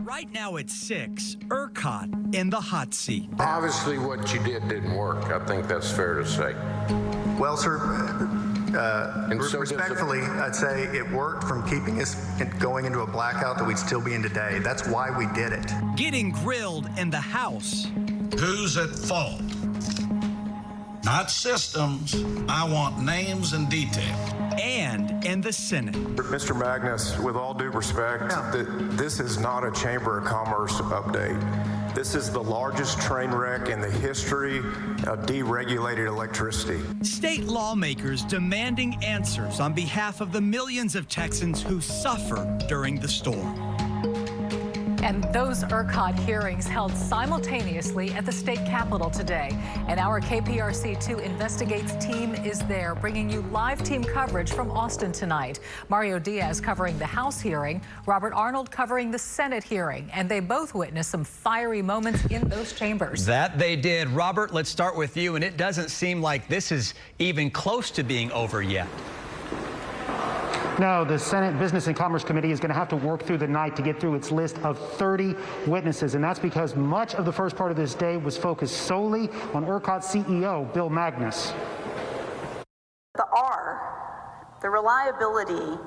right now at 6, ERCOT in the hot seat. Obviously, what you did didn't work. I think that's fair to say. Well, sir, respectfully, I'd say it worked from keeping us going into a blackout that we'd still be in today. That's why we did it. Getting grilled in the House. Who's at fault? Not systems. I want names and detail. And in the Senate. Mr. Magnus, with all due respect, this is not a Chamber of Commerce update. This is the largest train wreck in the history of deregulated electricity. State lawmakers demanding answers on behalf of the millions of Texans who suffered during the storm. And those ERCOT hearings held simultaneously at the state capitol today. And our KPRC2 Investigates team is there, bringing you live team coverage from Austin tonight. Mario Diaz covering the House hearing, Robert Arnold covering the Senate hearing. And they both witnessed some fiery moments in those chambers. That they did. Robert, let's start with you. And it doesn't seem like this is even close to being over yet. No, the Senate Business and Commerce Committee is going to have to work through the night to get through its list of 30 witnesses, and that's because much of the first part of this day was focused solely on ERCOT CEO Bill Magnus. The reliability,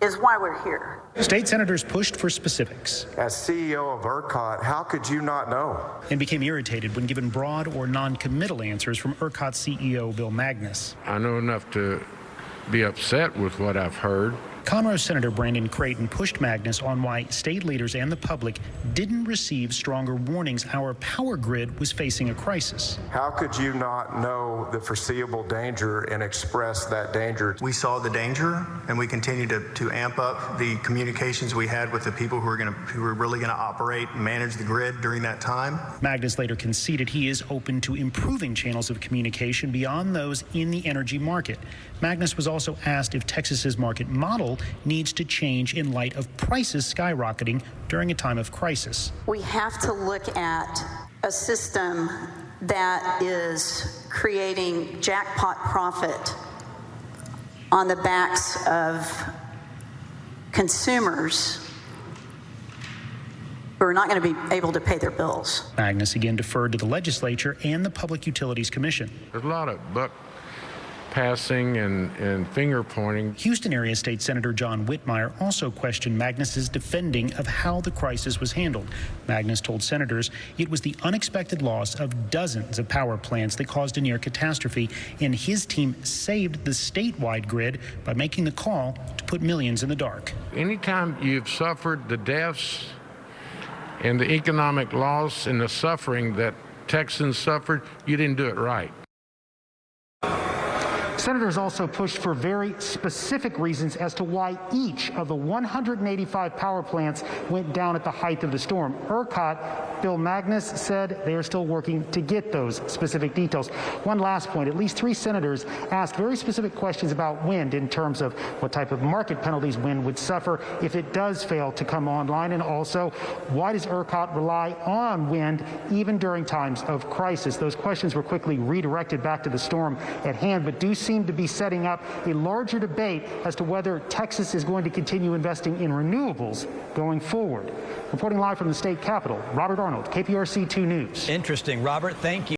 is why we're here. State senators pushed for specifics. As CEO of ERCOT, how could you not know? And became irritated when given broad or non-committal answers from ERCOT CEO Bill Magnus. I know enough to be upset with what I've heard. Conroe Senator Brandon Creighton pushed Magnus on why state leaders and the public didn't receive stronger warnings our power grid was facing a crisis. How could you not know the foreseeable danger and express that danger? We saw the danger, and we continue to amp up the communications we had with the people who were really going to operate and manage the grid during that time. Magnus later conceded he is open to improving channels of communication beyond those in the energy market. Magnus was also asked if Texas's market model needs to change in light of prices skyrocketing during a time of crisis. We have to look at a system that is creating jackpot profit on the backs of consumers who are not going to be able to pay their bills. Magnus again deferred to the legislature and the Public Utilities Commission. There's a lot of buck passing and finger pointing. Houston area State Senator John Whitmire also questioned Magnus's defending of how the crisis was handled. Magnus told senators it was the unexpected loss of dozens of power plants that caused a near catastrophe, and his team saved the statewide grid by making the call to put millions in the dark. Anytime you've suffered the deaths and the economic loss and the suffering that Texans suffered, you didn't do it right. Senators also pushed for very specific reasons as to why each of the 185 power plants went down at the height of the storm. ERCOT, Bill Magnus said they are still working to get those specific details. One last point, at least 3 senators asked very specific questions about wind in terms of what type of market penalties wind would suffer if it does fail to come online, and also why does ERCOT rely on wind even during times of crisis. Those questions were quickly redirected back to the storm at hand, but do seem to be setting up a larger debate as to whether Texas is going to continue investing in renewables going forward. Reporting live from the state capitol, Robert Arnold, KPRC 2 News. Interesting, Robert. Thank you.